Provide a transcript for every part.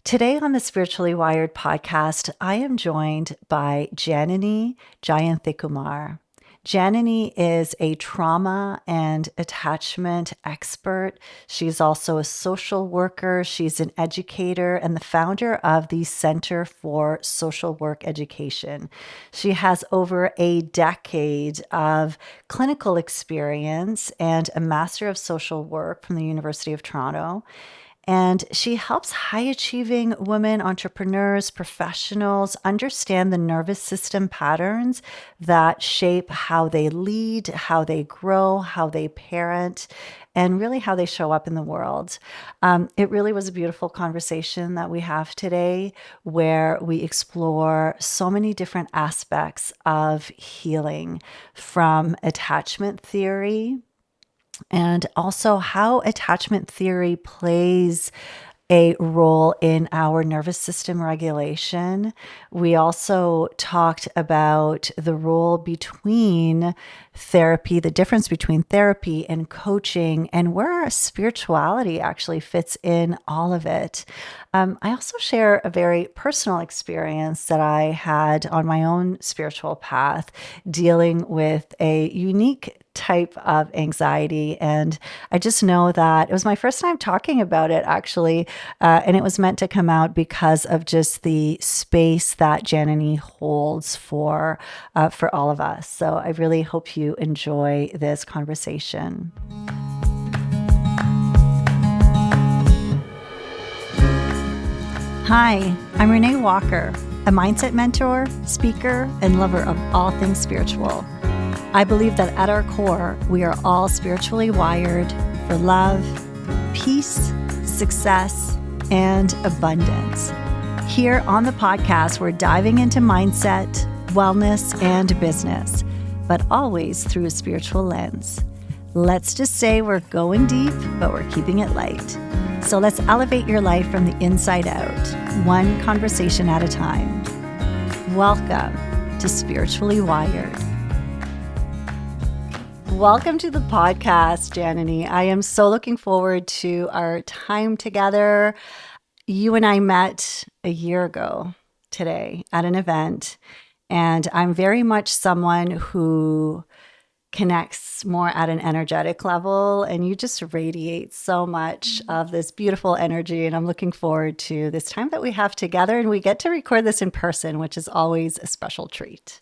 Today on the Spiritually Wired podcast, I am joined by Janany Jayanthikumar. Janany is a trauma and attachment expert. She's also a social worker. She's an educator and the founder of the Center for Social Work Education. She has over a decade of clinical experience and a Master of Social Work from the University of Toronto. And she helps high achieving women, entrepreneurs, professionals understand the nervous system patterns that shape how they lead, how they grow, how they parent, and really how they show up in the world. It really was a beautiful conversation that we have today where we explore so many different aspects of healing, from attachment theory and also how attachment theory plays a role in our nervous system regulation. We also talked about the role between therapy, the difference between therapy and coaching, and where our spirituality actually fits in all of it. I also share a very personal experience that I had on my own spiritual path dealing with a unique type of anxiety. And I just know that it was my first time talking about it, actually. And it was meant to come out because of just the space that Janany holds for all of us. So I really hope you enjoy this conversation. Hi, I'm Renée Walker, a mindset mentor, speaker, and lover of all things spiritual. I believe that at our core, we are all spiritually wired for love, peace, success, and abundance. Here on the podcast, we're diving into mindset, wellness, and business, but always through a spiritual lens. Let's just say we're going deep, but we're keeping it light. So let's elevate your life from the inside out, one conversation at a time. Welcome to Spiritually Wired. Welcome to the podcast, Janany. I am so looking forward to our time together. You and I met a year ago today at an event, and I'm very much someone who connects more at an energetic level, and you just radiate so much of this beautiful energy, and I'm looking forward to this time that we have together, and we get to record this in person, which is always a special treat.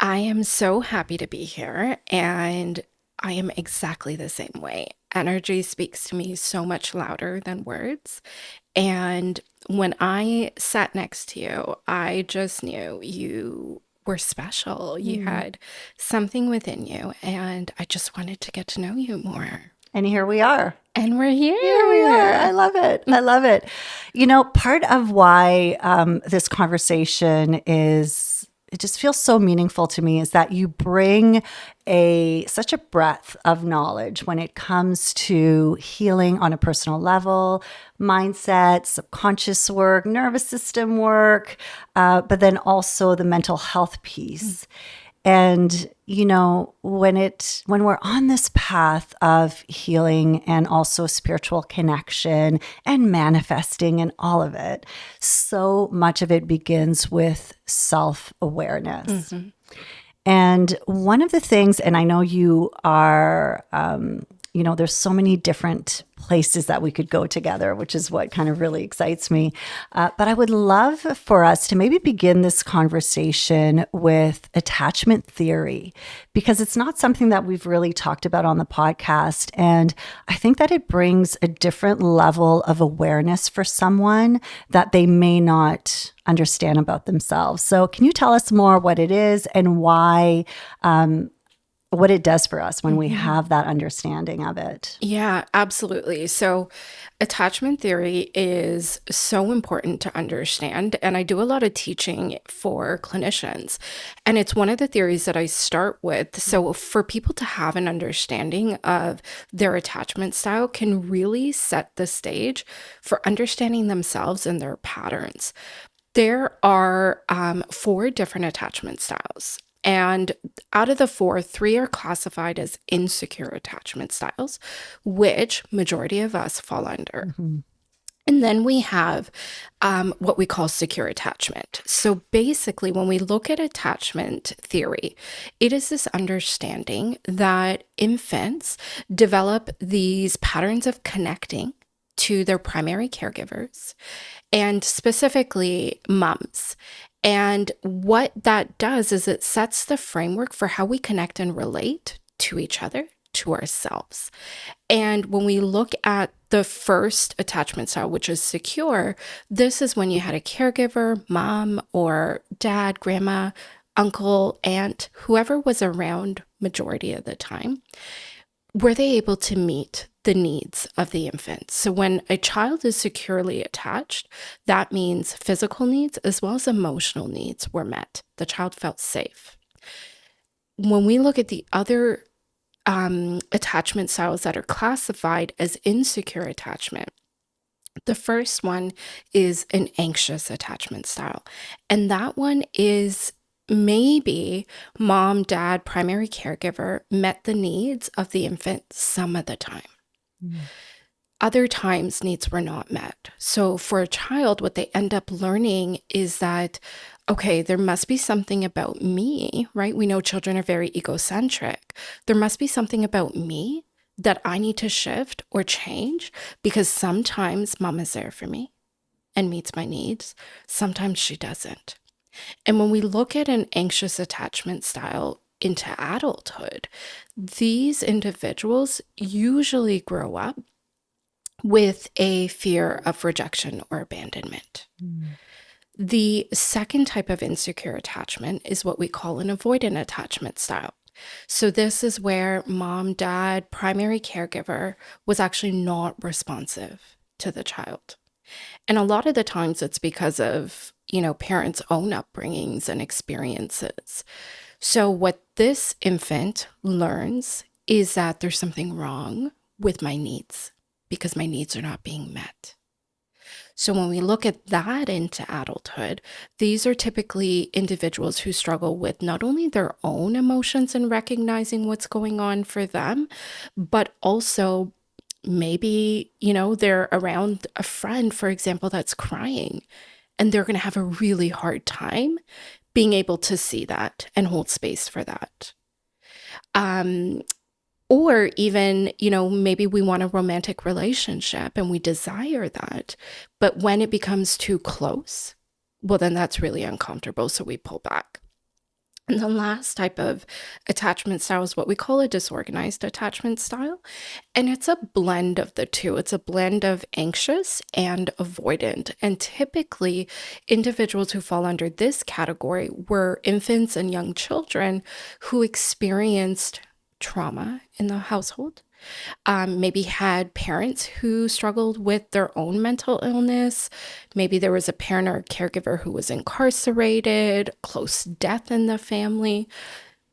I am so happy to be here, and I am exactly the same way. Energy speaks to me so much louder than words. And when I sat next to you, I just knew you were special. You had something within you, and I just wanted to get to know you more. And here we are. And we're here. Here we are. I love it. I love it. You know, part of why this conversation it just feels so meaningful to me is that you bring such a breadth of knowledge when it comes to healing on a personal level, mindset, subconscious work, nervous system work, but then also the mental health piece. And, you know, when we're on this path of healing and also spiritual connection and manifesting and all of it, so much of it begins with self-awareness. Mm-hmm. And one of the things, and I know you are, there's so many different places that we could go together, which is what kind of really excites me. But I would love for us to maybe begin this conversation with attachment theory, because it's not something that we've really talked about on the podcast. And I think that it brings a different level of awareness for someone that they may not understand about themselves. So can you tell us more what it is and why, what it does for us when we have that understanding of it? Yeah, absolutely. So attachment theory is so important to understand. And I do a lot of teaching for clinicians. And it's one of the theories that I start with. So for people to have an understanding of their attachment style can really set the stage for understanding themselves and their patterns. There are 4 different attachment styles. And out of the 4, 3 are classified as insecure attachment styles, which majority of us fall under. Mm-hmm. And then we have what we call secure attachment. So basically, when we look at attachment theory, it is this understanding that infants develop these patterns of connecting to their primary caregivers and specifically moms. And what that does is it sets the framework for how we connect and relate to each other, to ourselves. And when we look at the first attachment style, which is secure, this is when you had a caregiver, mom or dad, grandma, uncle, aunt, whoever was around majority of the time. Were they able to meet the needs of the infant? So when a child is securely attached, that means physical needs as well as emotional needs were met. The child felt safe. When we look at the other attachment styles that are classified as insecure attachment. The first one is an anxious attachment style. And that one is maybe mom, dad, primary caregiver met the needs of the infant some of the time. Mm. Other times, needs were not met. So, for a child, what they end up learning is that, okay, there must be something about me, right? We know children are very egocentric. There must be something about me that I need to shift or change because sometimes mom is there for me and meets my needs. Sometimes she doesn't. And when we look at an anxious attachment style into adulthood, these individuals usually grow up with a fear of rejection or abandonment. Mm. The second type of insecure attachment is what we call an avoidant attachment style. So, this is where mom, dad, primary caregiver was actually not responsive to the child. And a lot of the times it's because of, parents' own upbringings and experiences. So, what this infant learns is that there's something wrong with my needs because my needs are not being met. So, when we look at that into adulthood, these are typically individuals who struggle with not only their own emotions and recognizing what's going on for them, but also maybe, they're around a friend, for example, that's crying, and they're going to have a really hard time being able to see that and hold space for that. Um, or even, maybe we want a romantic relationship and we desire that. But when it becomes too close, well, then that's really uncomfortable. So we pull back. And the last type of attachment style is what we call a disorganized attachment style. And it's a blend of the two. It's a blend of anxious and avoidant. And typically, individuals who fall under this category were infants and young children who experienced trauma in the household, maybe had parents who struggled with their own mental illness. Maybe there was a parent or a caregiver who was incarcerated, close death in the family.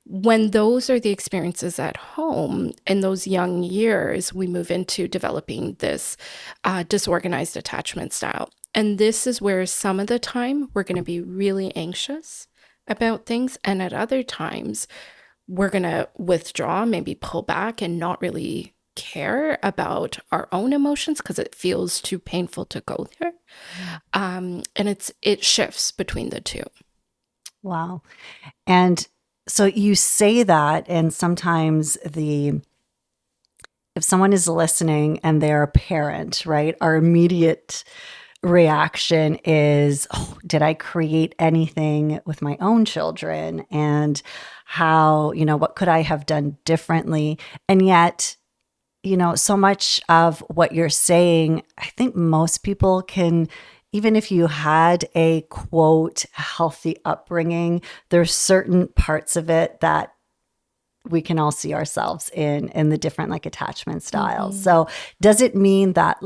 When those are the experiences at home in those young years, we move into developing this disorganized attachment style. And this is where some of the time we're going to be really anxious about things, and at other times, we're going to withdraw, maybe pull back and not really care about our own emotions because it feels too painful to go there. And it shifts between the two. Wow. And so you say that, and sometimes if someone is listening and they're a parent, right, our immediate reaction is, oh, did I create anything with my own children? And how, what could I have done differently? And yet, so much of what you're saying, I think most people can, even if you had a quote, healthy upbringing, there's certain parts of it that we can all see ourselves in the different like attachment styles. Mm-hmm. So does it mean that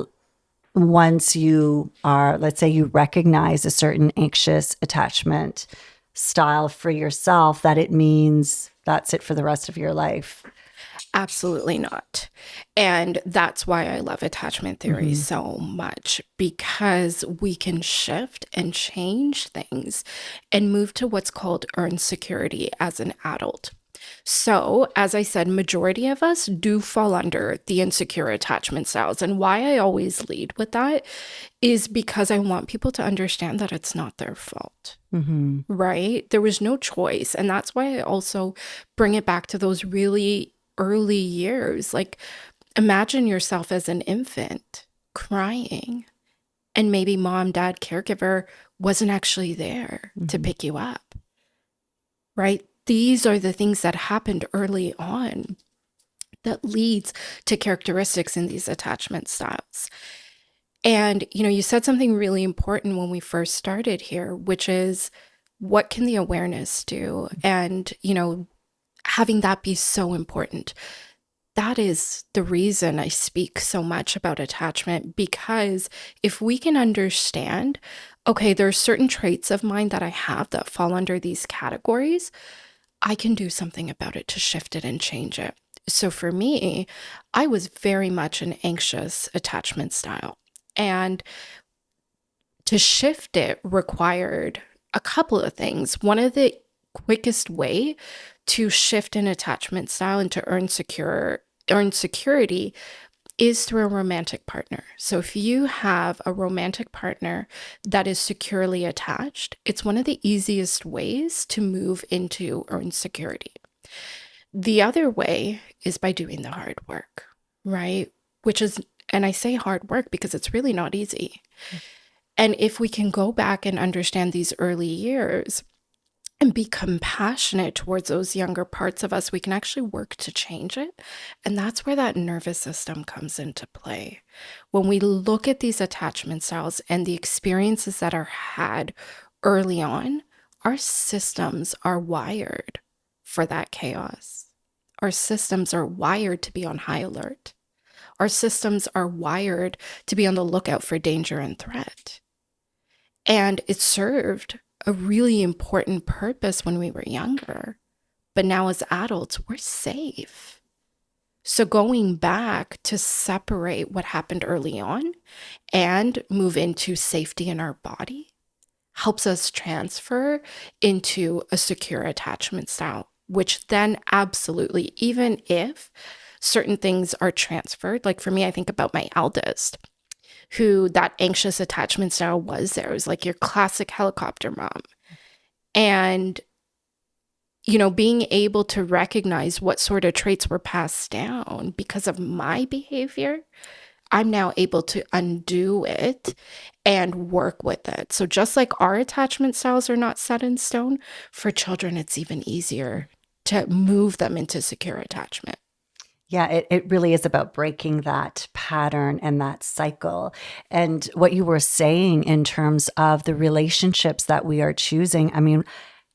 once you are, let's say you recognize a certain anxious attachment style for yourself, that it means that's it for the rest of your life? Absolutely not. And that's why I love attachment theory Mm-hmm. so much, because we can shift and change things and move to what's called earned security as an adult. So, as I said, majority of us do fall under the insecure attachment styles. And why I always lead with that is because I want people to understand that it's not their fault, Mm-hmm. right? There was no choice. And that's why I also bring it back to those really early years. Like, imagine yourself as an infant crying, and maybe mom, dad, caregiver wasn't actually there to Mm-hmm. pick you up, right? These are the things that happened early on that leads to characteristics in these attachment styles. And, you said something really important when we first started here, which is what can the awareness do? And, having that be so important. That is the reason I speak so much about attachment, because if we can understand, okay, there are certain traits of mine that I have that fall under these categories, I can do something about it to shift it and change it. So for me, I was very much an anxious attachment style. And to shift it required a couple of things. One of the quickest way to shift an attachment style and to earn security is through a romantic partner. So if you have a romantic partner that is securely attached, it's one of the easiest ways to move into earn security. The other way is by doing the hard work, right? Which is, and I say hard work because it's really not easy. And if we can go back and understand these early years and be compassionate towards those younger parts of us, we can actually work to change it. And that's where that nervous system comes into play. When we look at these attachment styles and the experiences that are had early on, our systems are wired for that chaos. Our systems are wired to be on high alert. Our systems are wired to be on the lookout for danger and threat. And it served a really important purpose when we were younger. But now as adults, we're safe. So going back to separate what happened early on and move into safety in our body helps us transfer into a secure attachment style, which then absolutely, even if certain things are transferred, like for me, I think about my eldest, who that anxious attachment style was there. It was like your classic helicopter mom. And, being able to recognize what sort of traits were passed down because of my behavior, I'm now able to undo it and work with it. So just like our attachment styles are not set in stone, for children, it's even easier to move them into secure attachment. Yeah, it really is about breaking that pattern and that cycle. And what you were saying in terms of the relationships that we are choosing, I mean,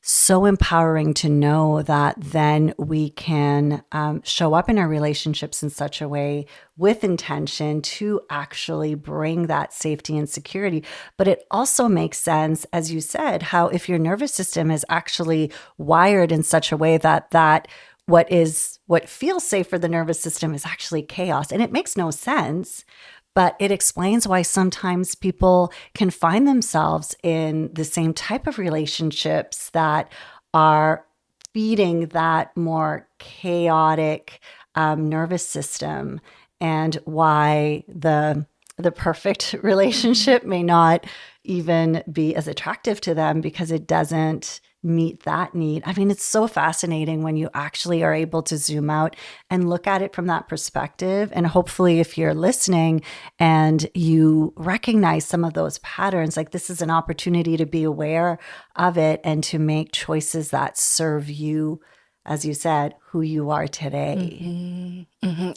so empowering to know that then we can show up in our relationships in such a way with intention to actually bring that safety and security. But it also makes sense, as you said, how if your nervous system is actually wired in such a way that what feels safe for the nervous system is actually chaos. And it makes no sense, but it explains why sometimes people can find themselves in the same type of relationships that are feeding that more chaotic nervous system, and why the perfect relationship may not even be as attractive to them because it doesn't meet that need. I mean, it's so fascinating when you actually are able to zoom out and look at it from that perspective. And hopefully, if you're listening and you recognize some of those patterns, like this is an opportunity to be aware of it and to make choices that serve you, as you said, who you are today.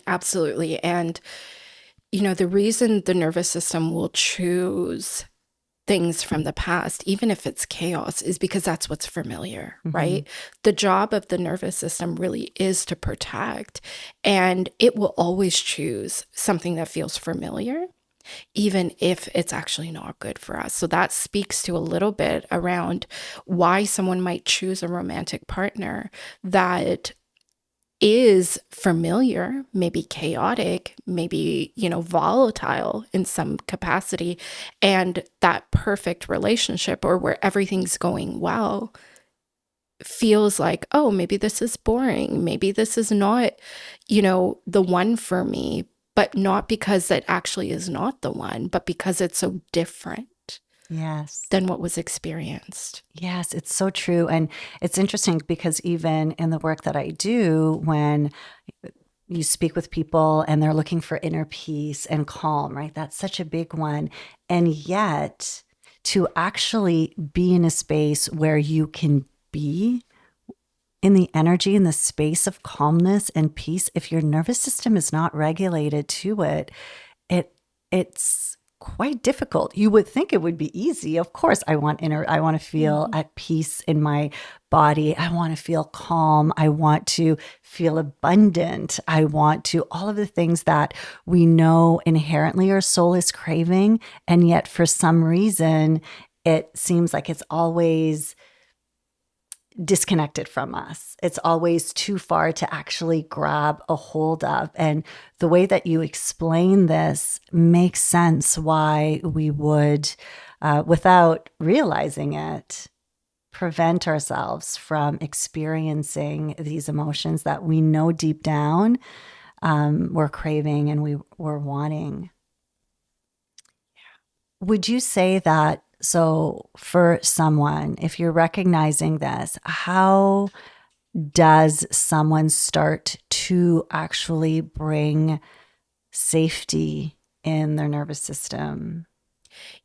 Absolutely. And, the reason the nervous system will choose things from the past, even if it's chaos, is because that's what's familiar, Mm-hmm. right? The job of the nervous system really is to protect, and it will always choose something that feels familiar, even if it's actually not good for us. So that speaks to a little bit around why someone might choose a romantic partner that is familiar, maybe chaotic, maybe, volatile in some capacity, and that perfect relationship or where everything's going well feels like, oh, maybe this is boring. Maybe this is not, the one for me, but not because it actually is not the one, but because it's so different Yes. than what was experienced. Yes, it's so true. And it's interesting because even in the work that I do, when you speak with people and they're looking for inner peace and calm, right? That's such a big one. And yet, to actually be in a space where you can be in the energy, in the space of calmness and peace, if your nervous system is not regulated to it, it it's quite difficult. You would think it would be easy. Of course, I want to feel Mhm. at peace in my body. I want to feel calm. I want to feel abundant. I want to all of the things that we know inherently our soul is craving, and yet for some reason it seems like it's always disconnected from us. It's always too far to actually grab a hold of. And the way that you explain this makes sense why we would, without realizing it, prevent ourselves from experiencing these emotions that we know deep down we're craving and we're wanting. Would you say that? So, for someone, if you're recognizing this, how does someone start to actually bring safety in their nervous system?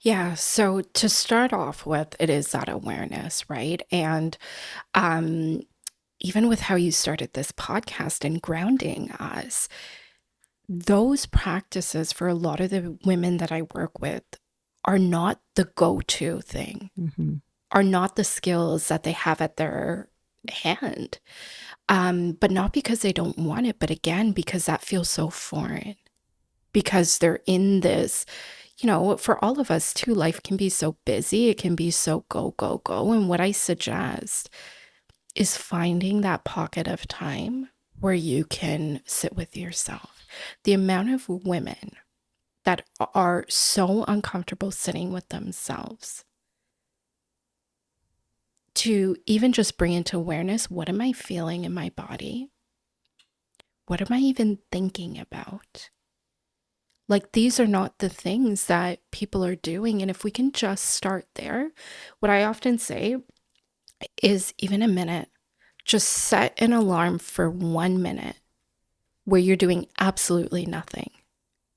Yeah. So to start off with, it is that awareness, right? And um, even with how you started this podcast and grounding us, those practices for a lot of the women that I work with are not the go-to thing, Mm-hmm. are not the skills that they have at their hand. But not because they don't want it, but again, because that feels so foreign, because they're in this, for all of us too, life can be so busy. It can be so go, go, go. And what I suggest is finding that pocket of time where you can sit with yourself. The amount of women that are so uncomfortable sitting with themselves, to even just bring into awareness, what am I feeling in my body? What am I even thinking about? Like, these are not the things that people are doing. And if we can just start there, what I often say is even a minute, just set an alarm for 1 minute where you're doing absolutely nothing.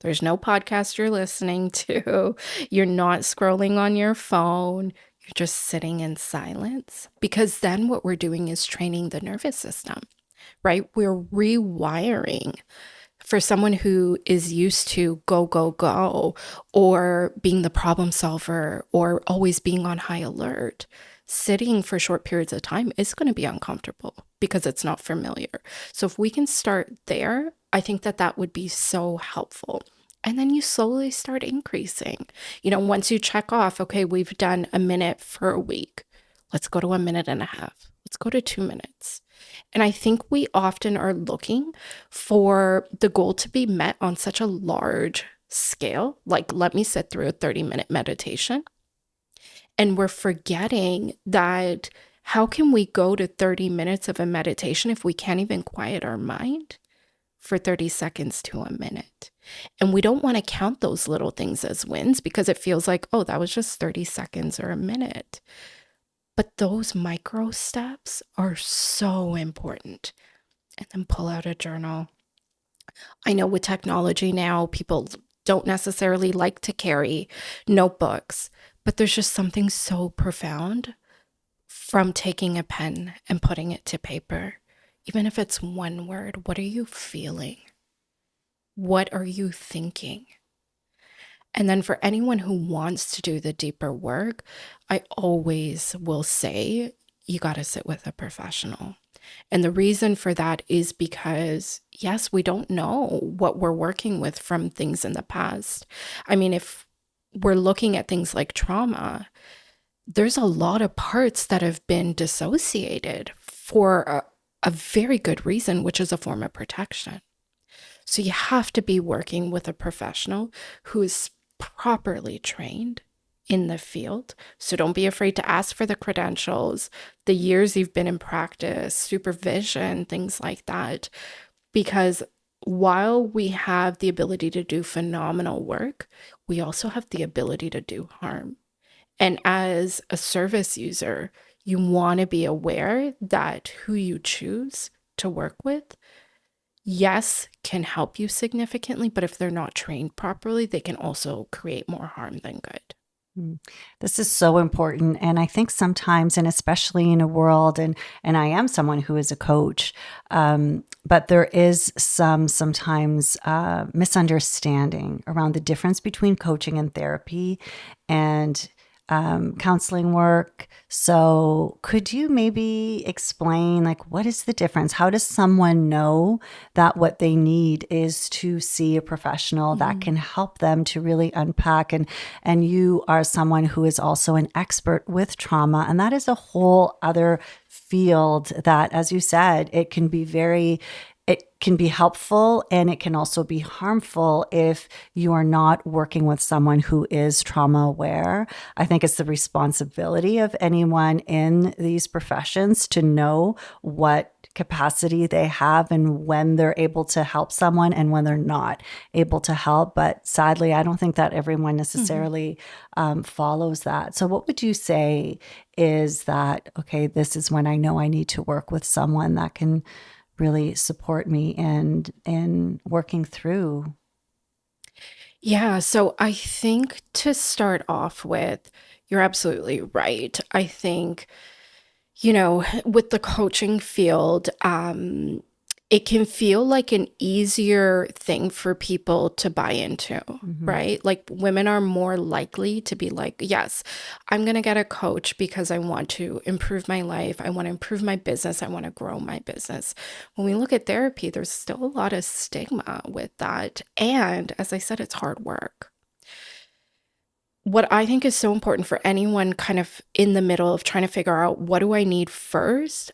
There's no podcast you're listening to. You're not scrolling on your phone. You're just sitting in silence. Because then what we're doing is training the nervous system, right? We're rewiring. For someone who is used to go, go, go, or being the problem solver, or always being on high alert, sitting for short periods of time is going to be uncomfortable because it's not familiar. So if we can start there, I think that that would be so helpful. And then you slowly start increasing. Once you check off, okay, we've done a minute for a week. Let's go to a minute and a half. Let's go to 2 minutes. And I think we often are looking for the goal to be met on such a large scale, like let me sit through a 30-minute meditation. And we're forgetting that how can we go to 30 minutes of a meditation if we can't even quiet our mind for 30 seconds to a minute? And we don't want to count those little things as wins because it feels like, oh, that was just 30 seconds or a minute. But those micro steps are so important. And then pull out a journal. I know with technology now, people don't necessarily like to carry notebooks, but there's just something so profound from taking a pen and putting it to paper. Even if it's one word, what are you feeling? What are you thinking? And then for anyone who wants to do the deeper work, I always will say you got to sit with a professional. And the reason for that is because, yes, we don't know what we're working with from things in the past. I mean, if we're looking at things like trauma, there's a lot of parts that have been dissociated for a very good reason, which is a form of protection. So you have to be working with a professional who is properly trained in the field. So don't be afraid to ask for the credentials, the years you've been in practice, supervision, things like that. Because while we have the ability to do phenomenal work, we also have the ability to do harm. And as a service user, you want to be aware that who you choose to work with, yes, can help you significantly, but if they're not trained properly, they can also create more harm than good. Mm. This is so important. And I think sometimes, and especially in a world, and I am someone who is a coach, but there is sometimes misunderstanding around the difference between coaching and therapy and counseling work. So could you maybe explain, like, what is the difference? How does someone know that what they need is to see a professional that Mhm. can help them to really unpack? And you are someone who is also an expert with trauma, and that is a whole other field that, as you said, it can be helpful and it can also be harmful if you are not working with someone who is trauma aware. I think it's the responsibility of anyone in these professions to know what capacity they have and when they're able to help someone and when they're not able to help. But sadly, I don't think that everyone Mhm. necessarily follows that. So, what would you say is that, okay, this is when I know I need to work with someone that can really support me in working through. Yeah, so I think to start off with, you're absolutely right. I think, with the coaching field, it can feel like an easier thing for people to buy into, Hmm. right? Like women are more likely to be like, yes, I'm going to get a coach because I want to improve my life. I want to improve my business. I want to grow my business. When we look at therapy, there's still a lot of stigma with that. And as I said, it's hard work. What I think is so important for anyone kind of in the middle of trying to figure out what do I need first,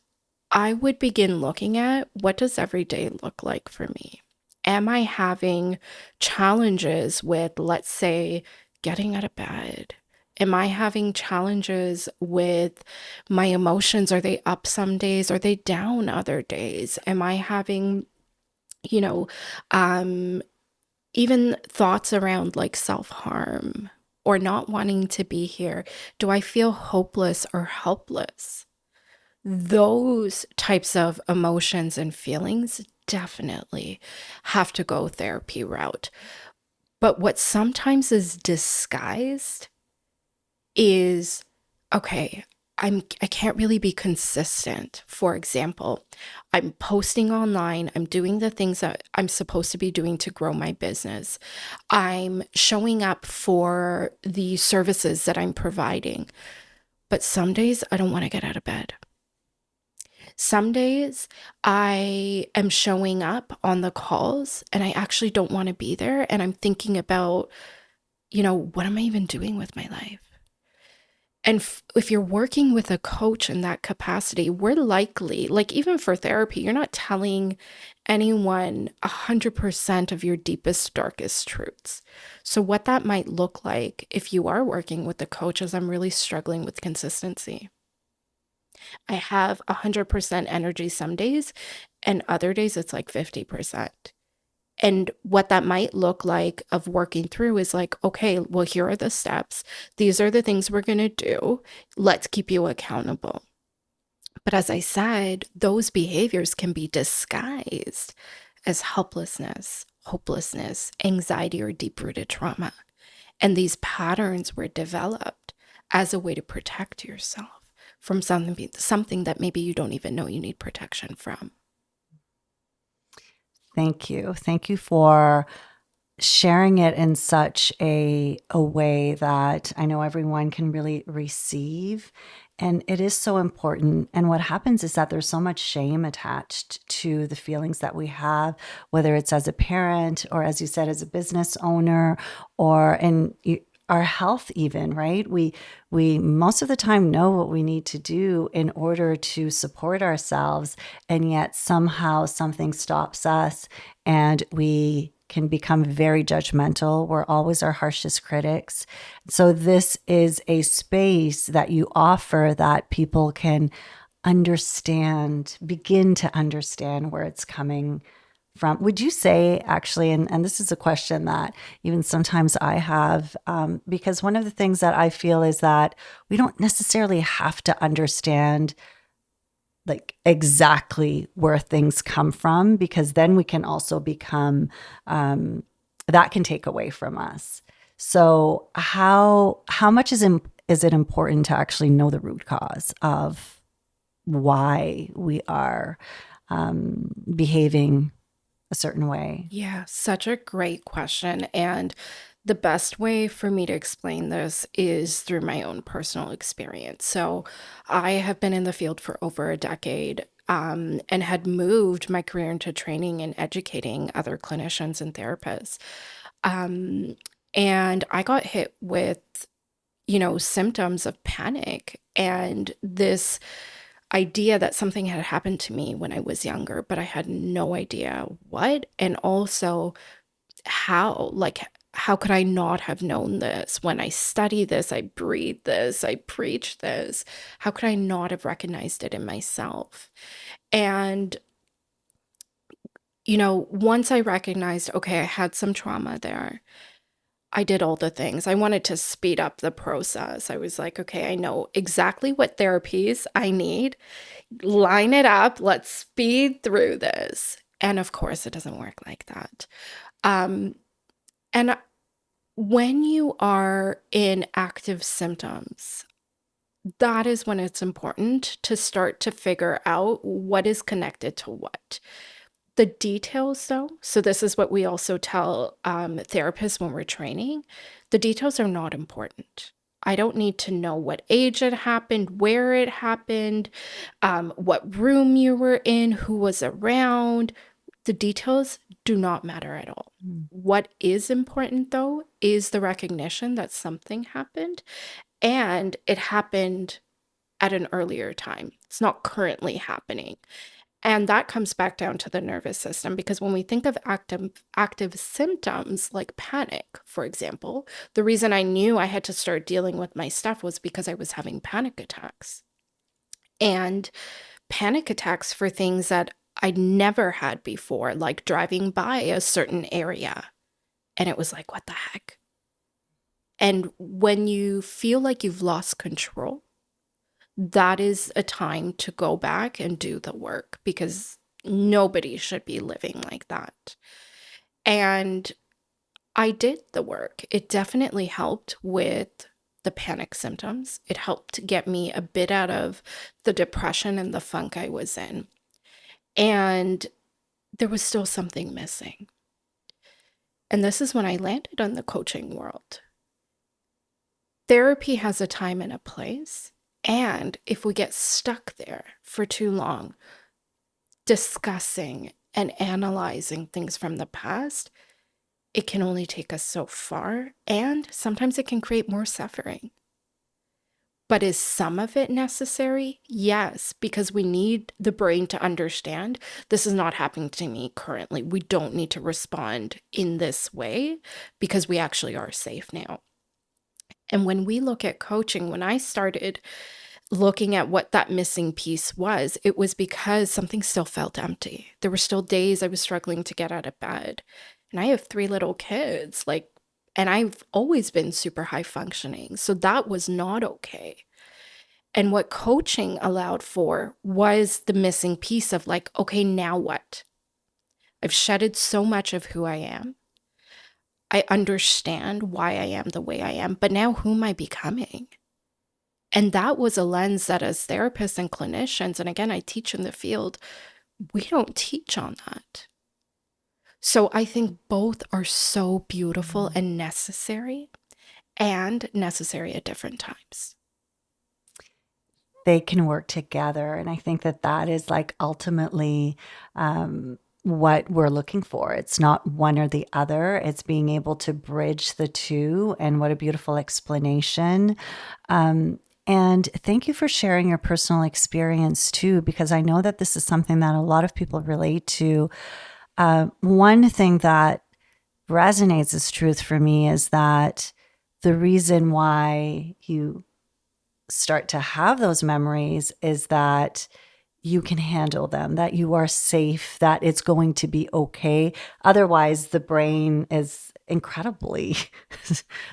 I would begin looking at what does every day look like for me? Am I having challenges with, let's say, getting out of bed? Am I having challenges with my emotions? Are they up some days? Are they down other days? Am I having, you know, um, even thoughts around like self harm or not wanting to be here? Do I feel hopeless or helpless? Those types of emotions and feelings definitely have to go therapy route. But what sometimes is disguised is okay, I can't really be consistent. For example, I'm posting online, I'm doing the things that I'm supposed to be doing to grow my business. I'm showing up for the services that I'm providing. But some days I don't want to get out of bed. Some days I am showing up on the calls and I actually don't want to be there. And I'm thinking about, what am I even doing with my life? And if you're working with a coach in that capacity, we're likely, like even for therapy, you're not telling anyone 100% of your deepest, darkest truths. So, what that might look like if you are working with a coach is I'm really struggling with consistency. I have 100% energy some days, and other days it's like 50%. And what that might look like of working through is like, okay, well, here are the steps. These are the things we're going to do. Let's keep you accountable. But as I said, those behaviors can be disguised as helplessness, hopelessness, anxiety, or deep rooted trauma. And these patterns were developed as a way to protect yourself from something that maybe you don't even know you need protection from. Thank you. Thank you for sharing it in such a way that I know everyone can really receive. And it is so important. And what happens is that there's so much shame attached to the feelings that we have, whether it's as a parent or, as you said, as a business owner, or our health even, right? We most of the time know what we need to do in order to support ourselves, and yet somehow something stops us and we can become very judgmental. We're always our harshest critics. So this is a space that you offer that people can understand, begin to understand where it's coming from. Would you say, actually, and this is a question that even sometimes I have, because one of the things that I feel is that we don't necessarily have to understand like exactly where things come from, because then we can also become, that can take away from us. So how much is it important to actually know the root cause of why we are behaving a certain way? Yeah, such a great question. And the best way for me to explain this is through my own personal experience. So, I have been in the field for over a decade, and had moved my career into training and educating other clinicians and therapists. Um, and I got hit with, symptoms of panic and this idea that something had happened to me when I was younger, but I had no idea what, and also how. Like, how could I not have known this? When I study this, I breathe this, I preach this. How could I not have recognized it in myself? And, once I recognized, okay, I had some trauma there, I did all the things. I wanted to speed up the process. I was like, okay, I know exactly what therapies I need. Line it up. Let's speed through this. And of course, it doesn't work like that. Um, and when you are in active symptoms, that is when it's important to start to figure out what is connected to what. The details, though, so this is what we also tell therapists when we're training, the details are not important. I don't need to know what age it happened, where it happened, what room you were in, who was around. The details do not matter at all. Mm. What is important, though, is the recognition that something happened and it happened at an earlier time. It's not currently happening. And that comes back down to the nervous system, because when we think of active symptoms like panic, for example, the reason I knew I had to start dealing with my stuff was because I was having panic attacks. And panic attacks for things that I'd never had before, like driving by a certain area. And it was like, what the heck? And when you feel like you've lost control, that is a time to go back and do the work, because nobody should be living like that. And I did the work. It definitely helped with the panic symptoms. It helped get me a bit out of the depression and the funk I was in. And there was still something missing. And this is when I landed on the coaching world. Therapy has a time and a place. And if we get stuck there for too long, discussing and analyzing things from the past, it can only take us so far. And sometimes it can create more suffering. But is some of it necessary? Yes, because we need the brain to understand this is not happening to me currently. We don't need to respond in this way because we actually are safe now. And when we look at coaching, when I started looking at what that missing piece was, it was because something still felt empty. There were still days I was struggling to get out of bed. And I have 3 little kids, and I've always been super high functioning. So that was not okay. And what coaching allowed for was the missing piece of like, okay, now what? I've shedded so much of who I am. I understand why I am the way I am, but now who am I becoming? And that was a lens that, as therapists and clinicians, and again, I teach in the field, we don't teach on that. So I think both are so beautiful and necessary at different times. They can work together. And I think that that is like ultimately what we're looking for. It's not one or the other, it's being able to bridge the two. And what a beautiful explanation. And thank you for sharing your personal experience too, because I know that this is something that a lot of people relate to. One thing that resonates as truth for me is that the reason why you start to have those memories is that you can handle them, that you are safe, that it's going to be okay. Otherwise, the brain is incredibly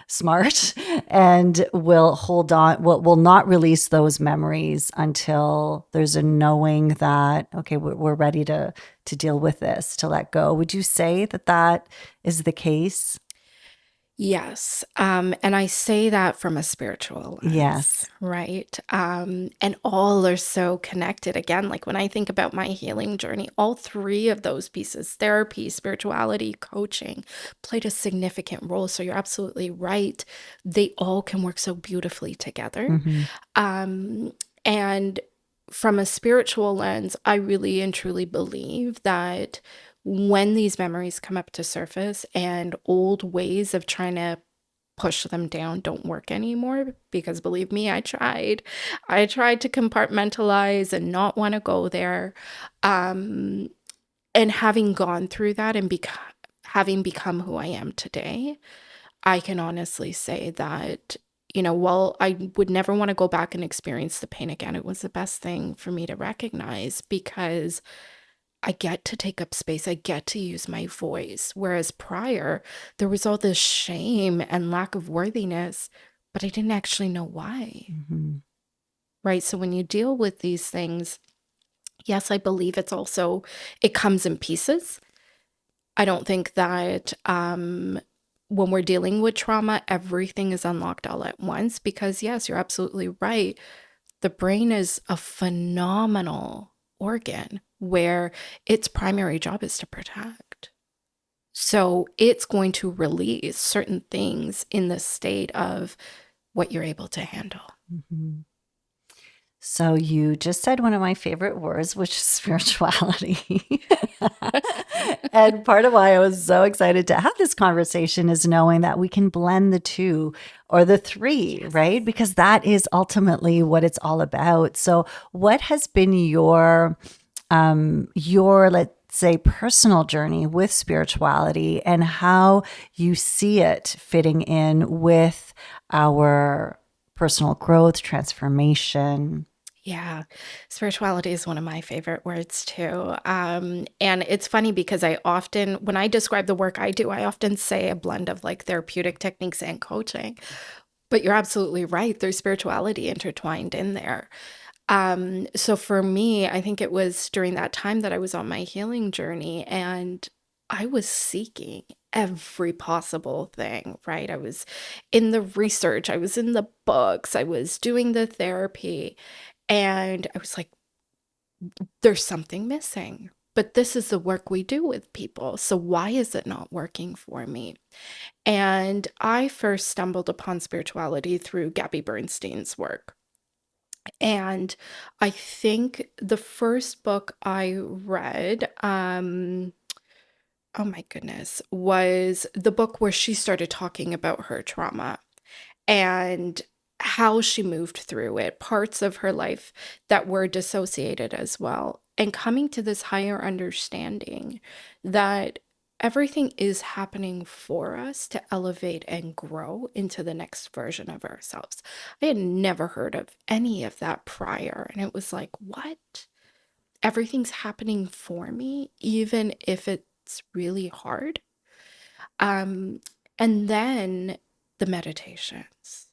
smart and will hold on, will not release those memories until there's a knowing that, okay, we're ready to deal with this, to let go. Would you say that that is the case? Yes. And I say that from a spiritual lens, Yes. right? And all are so connected. Again, like when I think about my healing journey, all three of those pieces, therapy, spirituality, coaching, played a significant role. So you're absolutely right. They all can work so beautifully together. Mm-hmm. Um, and from a spiritual lens, I really and truly believe that when these memories come up to surface and old ways of trying to push them down don't work anymore, because believe me, I tried. I tried to compartmentalize and not want to go there. Um, and having gone through that and having become who I am today, I can honestly say that, while I would never want to go back and experience the pain again, it was the best thing for me to recognize because I get to take up space. I get to use my voice. Whereas prior, there was all this shame and lack of worthiness, but I didn't actually know why. Mm-hmm. Right. So when you deal with these things, yes, I believe it comes in pieces. I don't think that when we're dealing with trauma, everything is unlocked all at once because, yes, you're absolutely right. The brain is a phenomenal organ where its primary job is to protect. So it's going to release certain things in the state of what you're able to handle. Mm-hmm. So you just said one of my favorite words, which is spirituality. And part of why I was so excited to have this conversation is knowing that we can blend the two or the three, Yes. right? Because that is ultimately what it's all about. So what has been your let's say personal journey with spirituality and how you see it fitting in with our personal growth, transformation? Yeah, spirituality is one of my favorite words too. And it's funny because when I describe the work I do, I often say a blend of like therapeutic techniques and coaching. But you're absolutely right. There's spirituality intertwined in there. So for me, I think it was during that time that I was on my healing journey and I was seeking every possible thing, right? I was in the research, I was in the books, I was doing the therapy, and I was like, there's something missing. But this is the work we do with people. So why is it not working for me? And I first stumbled upon spirituality through Gabby Bernstein's work. And I think the first book I read, oh my goodness, was the book where she started talking about her trauma and how she moved through it, parts of her life that were dissociated as well, and coming to this higher understanding that everything is happening for us to elevate and grow into the next version of ourselves. I had never heard of any of that prior, and it was like, what? Everything's happening for me, even if it's really hard. Um, and then the meditations,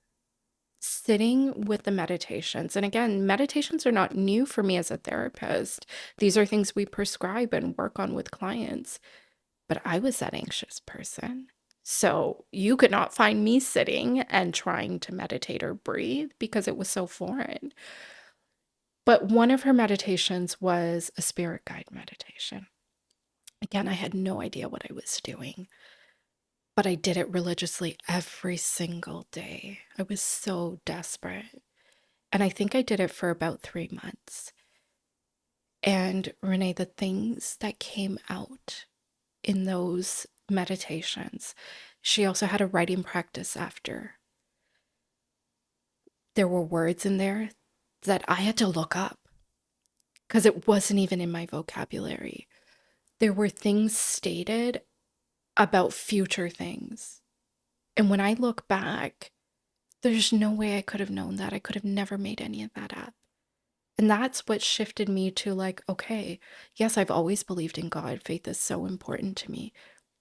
sitting with the meditations. And again, meditations are not new for me as a therapist. These are things we prescribe and work on with clients. But I was that anxious person. So you could not find me sitting and trying to meditate or breathe because it was so foreign. But one of her meditations was a spirit guide meditation. Again, I had no idea what I was doing, but I did it religiously every single day. I was so desperate. And I think I did it for about 3 months. And Renee, the things that came out in those meditations, she also had a writing practice after. There were words in there that I had to look up because it wasn't even in my vocabulary. There were things stated about future things. And when I look back, there's no way I could have known that. I could have never made any of that up. And that's what shifted me to like, okay, yes, I've always believed in God. Faith is so important to me,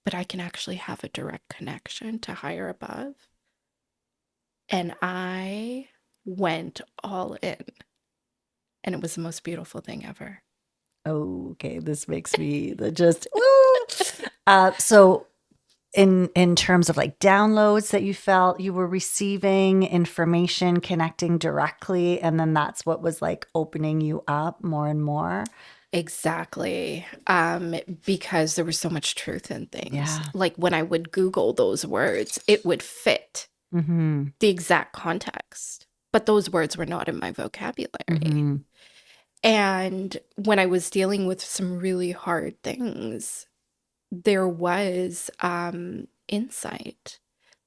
but I can actually have a direct connection to higher above. And I went all in, and it was the most beautiful thing ever. Okay, this makes me just woo. So in terms of like downloads that you felt you were receiving information connecting directly, and then that's what was like opening you up more and more. Exactly. Because there was so much truth in things. Yeah. Like when I would Google those words, it would fit Mm-hmm. the exact context, but those words were not in my vocabulary. Mm-hmm. And when I was dealing with some really hard things, there was insight.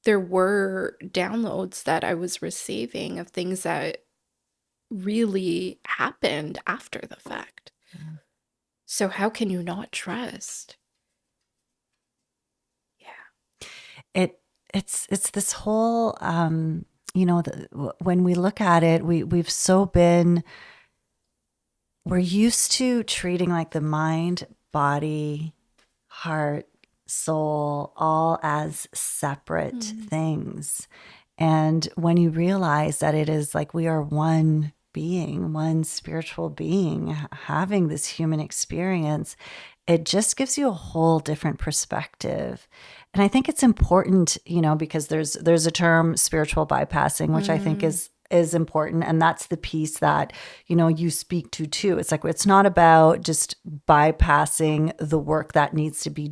There were downloads that I was receiving of things that really happened after the fact. Yeah. So how can you not trust? Yeah. It's this whole when we look at it, we've so been we're used to treating like the mind, body, heart, soul all as separate Mm. things. And when you realize that it is like we are one being, one spiritual being having this human experience, it just gives you a whole different perspective. And I think it's important, because there's a term spiritual bypassing, which I think Mm. is important, and that's the piece that you speak to too. It's like it's not about just bypassing the work that needs to be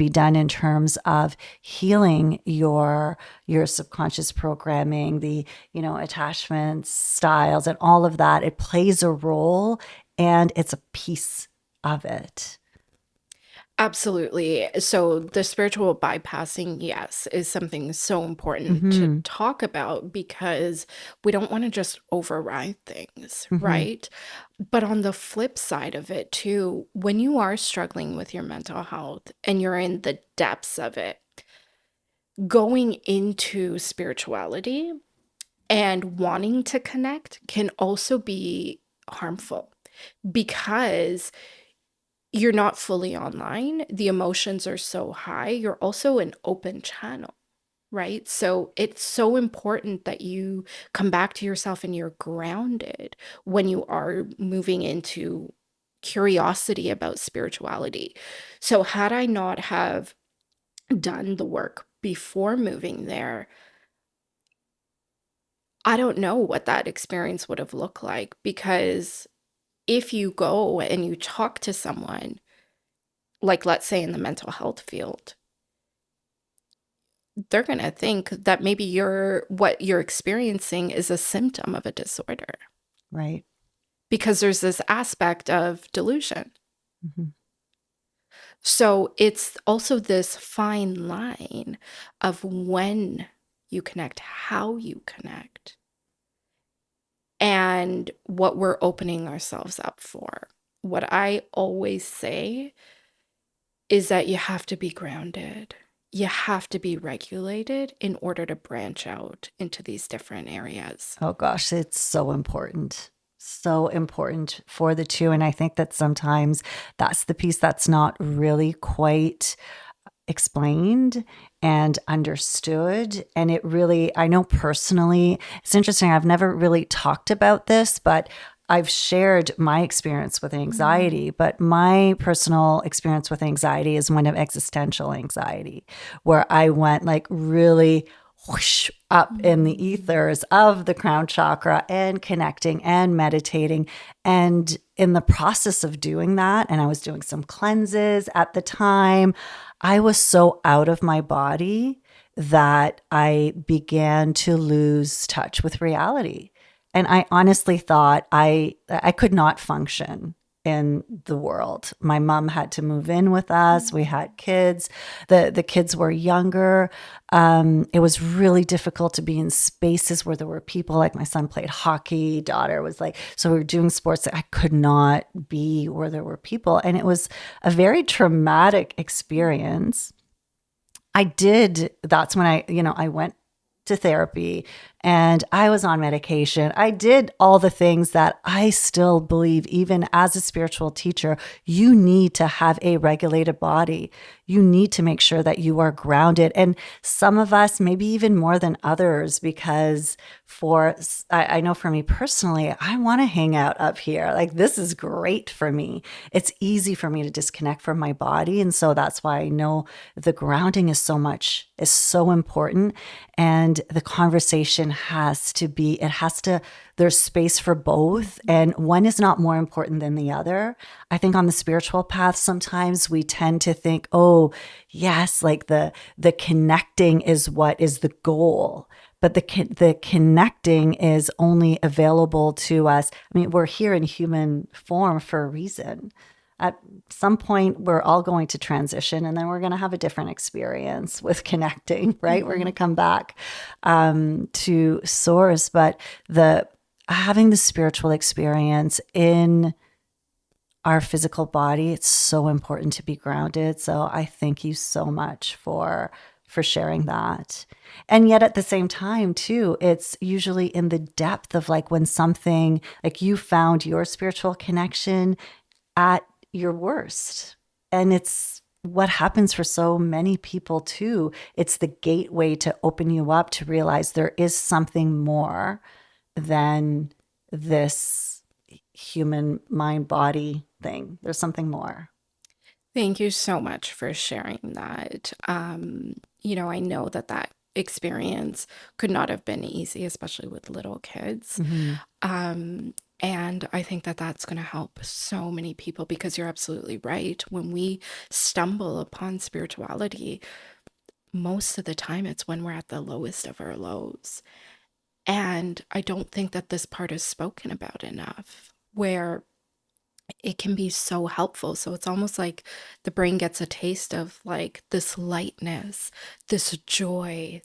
done in terms of healing your subconscious programming, the attachments, styles, and all of that. It plays a role, and it's a piece of it. Absolutely. So the spiritual bypassing, yes, is something so important to Mm-hmm. talk about because we don't want to just override things, Mm-hmm. right? But on the flip side of it, too, when you are struggling with your mental health and you're in the depths of it, going into spirituality and wanting to connect can also be harmful because you're not fully online. The emotions are so high. You're also an open channel, right? So it's so important that you come back to yourself and you're grounded when you are moving into curiosity about spirituality. So had I not have done the work before moving there, I don't know what that experience would have looked like because if you go and you talk to someone, like let's say in the mental health field, they're going to think that maybe what you're experiencing is a symptom of a disorder Right. because there's this aspect of delusion. Mm-hmm. So it's also this fine line of when you connect, how you connect, and what we're opening ourselves up for. What I always say is that you have to be grounded. You have to be regulated in order to branch out into these different areas. Oh gosh, it's so important. So important for the two. And I think that sometimes that's the piece that's not really quite explained and understood. And it really, I know personally, it's interesting. I've never really talked about this, but I've shared my experience with Mm. anxiety, but my personal experience with anxiety is one of existential anxiety, where I went like really whoosh, up in the Mm. ethers of the crown chakra and connecting and meditating. And in the process of doing that, and I was doing some cleanses at the time, I was so out of my body that I began to lose touch with reality. And I honestly thought I could not function. in the world. My mom had to move in with us. We had kids. The kids were younger. It was really difficult to be in spaces where there were people. Like my son played hockey, daughter was like, so we were doing sports that I could not be where there were people. And it was a very traumatic experience. That's when I went to therapy and I was on medication. I did all the things that I still believe, even as a spiritual teacher, you need to have a regulated body. You need to make sure that you are grounded. And some of us, maybe even more than others, because I know for me personally, I want to hang out up here. Like, this is great for me. It's easy for me to disconnect from my body. And so that's why I know the grounding is so important. And the conversation there's space for both. And one is not more important than the other. I think on the spiritual path, sometimes we tend to think, oh, yes, like the connecting is what is the goal. But the connecting is only available to us. I mean, we're here in human form for a reason. At some point, we're all going to transition, and then we're going to have a different experience with connecting, right? We're going to come back to source, but the having the spiritual experience in our physical body, it's so important to be grounded. So I thank you so much for sharing that. And yet at the same time too, it's usually in the depth of like when something like you found your spiritual connection at your worst. And it's what happens for so many people too. It's the gateway to open you up to realize there is something more than this human mind body thing. There's something more. Thank you so much for sharing that. I know that that experience could not have been easy, especially with little kids. Mm-hmm. Um, and I think that that's going to help so many people because you're absolutely right. When we stumble upon spirituality, most of the time it's when we're at the lowest of our lows. And I don't think that this part is spoken about enough, where it can be so helpful. So it's almost like the brain gets a taste of like this lightness, this joy,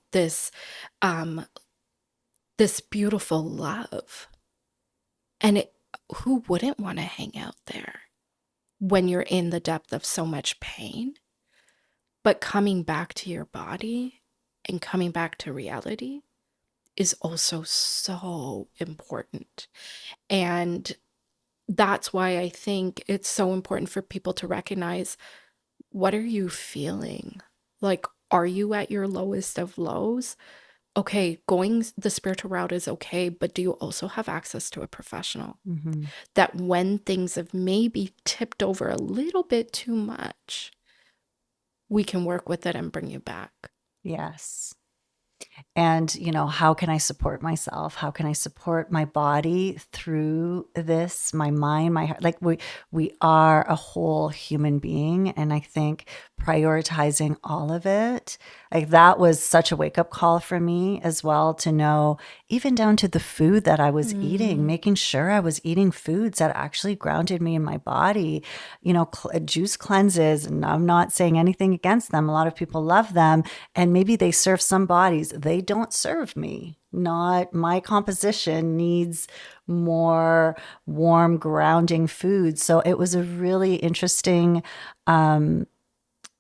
um this beautiful love. And who wouldn't want to hang out there when you're in the depth of so much pain? But coming back to your body and coming back to reality is also so important. And that's why I think it's so important for people to recognize, what are you feeling? Like, are you at your lowest of lows? Okay, going the spiritual route is okay, but do you also have access to a professional Mm-hmm. that when things have maybe tipped over a little bit too much, we can work with it and bring you back? Yes. And how can I support myself? How can I support my body through this, my mind, my heart? Like we are a whole human being, and I think prioritizing all of it, like that was such a wake-up call for me as well, to know, even down to the food that I was eating, Mm. making sure I was eating foods that actually grounded me in my body. Juice cleanses, and I'm not saying anything against them, a lot of people love them, and maybe they serve some bodies. They don't serve me. Not my composition needs more warm, grounding food. So it was a really interesting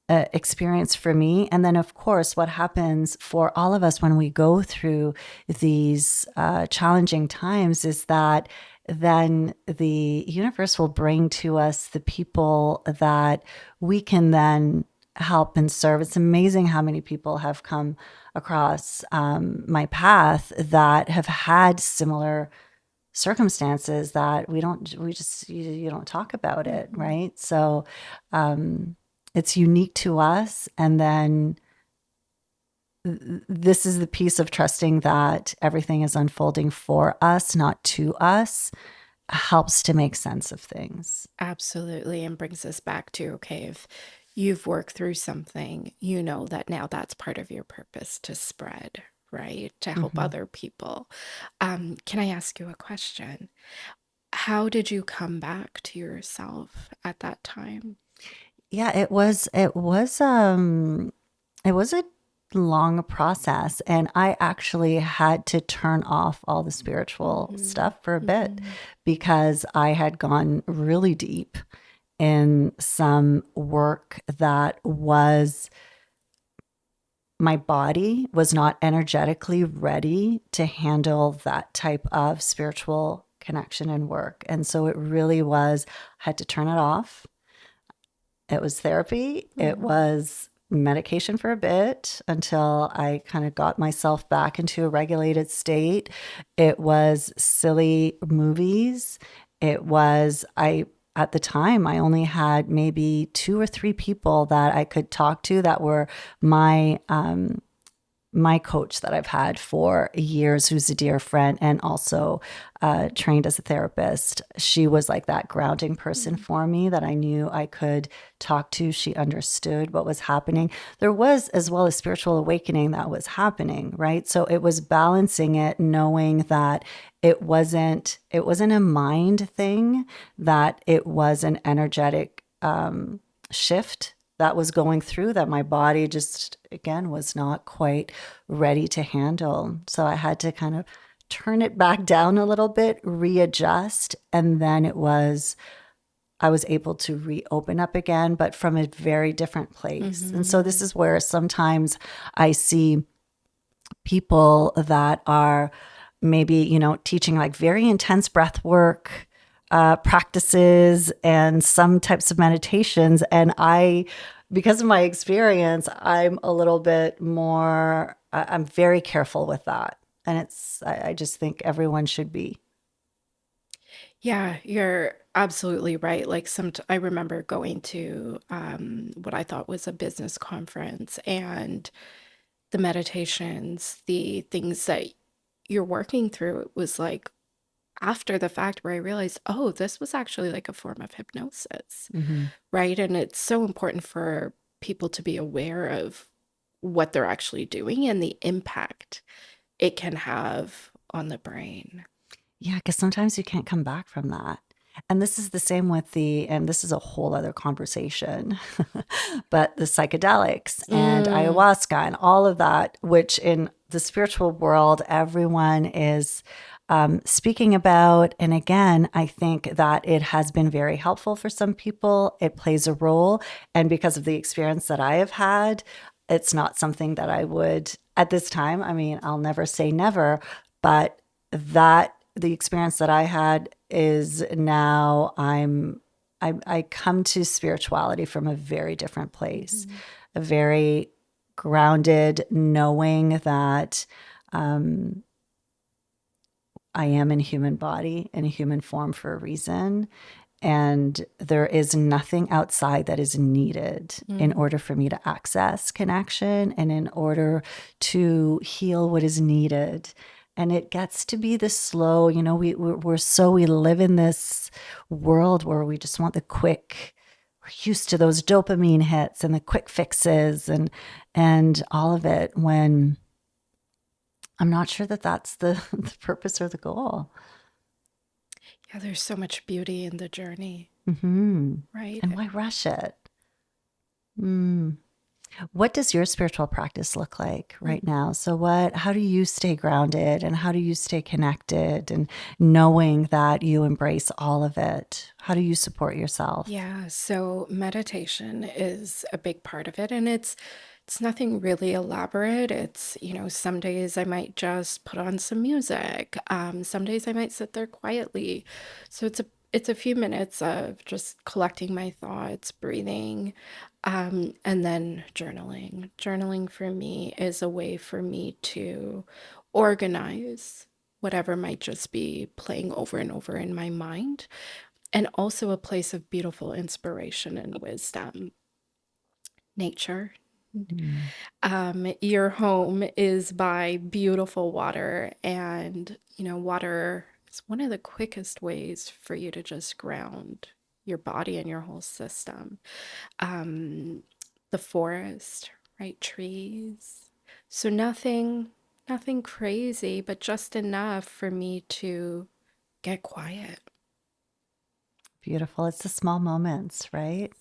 experience for me. And then, of course, what happens for all of us when we go through these challenging times is that then the universe will bring to us the people that we can then help and serve. It's amazing how many people have come across my path that have had similar circumstances that you don't talk about it, Mhm. right? So it's unique to us. And then this is the piece of trusting that everything is unfolding for us, not to us, helps to make sense of things. Absolutely. And brings us back to, okay, if you've worked through something, you know that now that's part of your purpose to spread, right? To help Mm-hmm. other people. Can I ask you a question? How did you come back to yourself at that time? Yeah, it was a long process, and I actually had to turn off all the spiritual Mhm. stuff for a bit Mhm. because I had gone really deep in some work that was my body was not energetically ready to handle that type of spiritual connection and work. And so it really was, I had to turn it off. It was therapy. It Mhm. was medication for a bit until I kind of got myself back into a regulated state. It was silly movies. It was, at the time, I only had maybe two or three people that I could talk to that were my my coach that I've had for years, who's a dear friend and also trained as a therapist. She was like that grounding person Mhm. for me that I knew I could talk to. She understood what was happening. There was as well a spiritual awakening that was happening, right? So it was balancing it, knowing that it wasn't a mind thing, that it was an energetic shift that was going through that my body just again was not quite ready to handle. So I had to kind of turn it back down a little bit, readjust, and then I was able to reopen up again, but from a very different place. And so this Mhm. is where sometimes I see people that are maybe, teaching like very intense breath work practices and some types of meditations. And because of my experience, I'm a little bit more, I'm very careful with that. And I just think everyone should be. Yeah, you're absolutely right. Like I remember going to what I thought was a business conference, and the meditations, the things that you're working through, it was like after the fact where I realized, oh, this was actually like a form of hypnosis, Hmm. right? And it's so important for people to be aware of what they're actually doing and the impact it can have on the brain. Yeah, because sometimes you can't come back from that. And this is the same with and this is a whole other conversation, but the psychedelics and Mm, ayahuasca and all of that, which in the spiritual world, everyone is speaking about. And again, I think that it has been very helpful for some people. It plays a role. And because of the experience that I have had, it's not something that I would, at this time, I mean, I'll never say never, but that the experience that I had is now I come to spirituality from a very different place, mhm. a very grounded knowing that I am in a human body in a human form for a reason. And there is nothing outside that is needed in Mm. order for me to access connection and in order to heal what is needed. And it gets to be this slow, we live in this world where we just want the quick, we're used to those dopamine hits and the quick fixes and all of it when I'm not sure that that's the purpose or the goal. Yeah, there's so much beauty in the journey, Hmm. right? And why rush it? Mm. What does your spiritual practice look like right Mm. now? So how do you stay grounded and how do you stay connected and knowing that you embrace all of it? How do you support yourself? Yeah, so meditation is a big part of it, and it's nothing really elaborate. It's, some days I might just put on some music. Some days I might sit there quietly. So it's a few minutes of just collecting my thoughts, breathing, and then journaling. Journaling for me is a way for me to organize whatever might just be playing over and over in my mind, and also a place of beautiful inspiration and wisdom. Nature. Mm. Your home is by beautiful water, and water is one of the quickest ways for you to just ground your body and your whole system. Um, the forest, right? Trees. So nothing crazy, but just enough for me to get quiet. Beautiful. It's the small moments, right?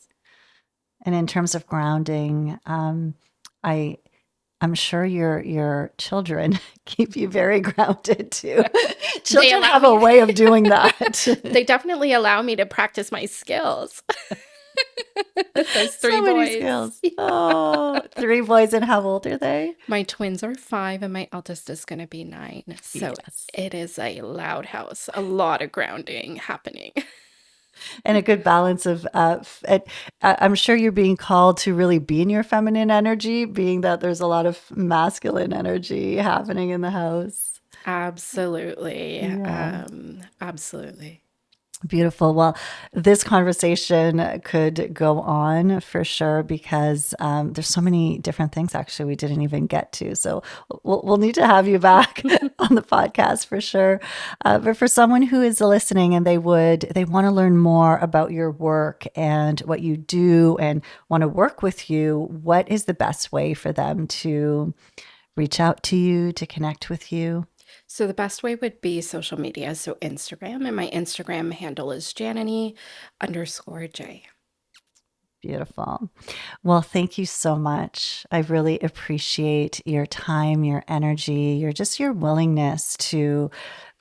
And in terms of grounding, I I'm sure your children keep you very grounded too. They Children allow have a me, way of doing that. they definitely allow me to practice my skills. Those three So many boys. skills. Oh, three boys, and how old are they? My twins are 5 and my eldest is going to be 9. So Yes. it is a loud house, a lot of grounding happening. And a good balance of, I'm sure you're being called to really be in your feminine energy, being that there's a lot of masculine energy happening in the house. Absolutely. Yeah. Absolutely. Beautiful. Well, this conversation could go on for sure because there's so many different things actually we didn't even get to. So we'll need to have you back on the podcast for sure. But for someone who is listening and they want to learn more about your work and what you do and want to work with you, what is the best way for them to reach out to you, to connect with you? So the best way would be social media. So Instagram, and my Instagram handle is Janany_J. Beautiful. Well, thank you so much. I really appreciate your time, your energy, your willingness to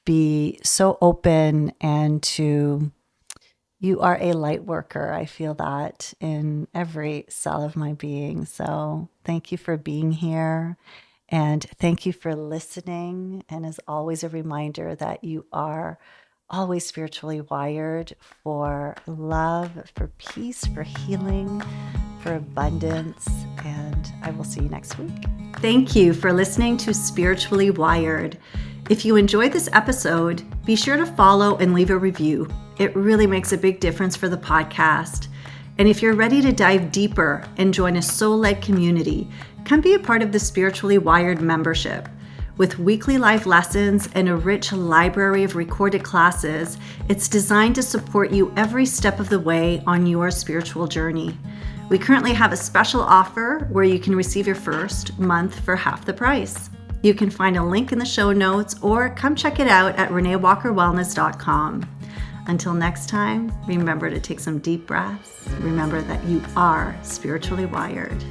be so open and you are a light worker. I feel that in every cell of my being. So thank you for being here. And thank you for listening. And as always, a reminder that you are always spiritually wired for love, for peace, for healing, for abundance. And I will see you next week. Thank you for listening to Spiritually Wired. If you enjoyed this episode, be sure to follow and leave a review. It really makes a big difference for the podcast. And if you're ready to dive deeper and join a soul-led community, come be a part of the Spiritually Wired membership. With weekly live lessons and a rich library of recorded classes, it's designed to support you every step of the way on your spiritual journey. We currently have a special offer where you can receive your first month for half the price. You can find a link in the show notes or come check it out at ReneeWalkerWellness.com. Until next time, remember to take some deep breaths. Remember that you are spiritually wired.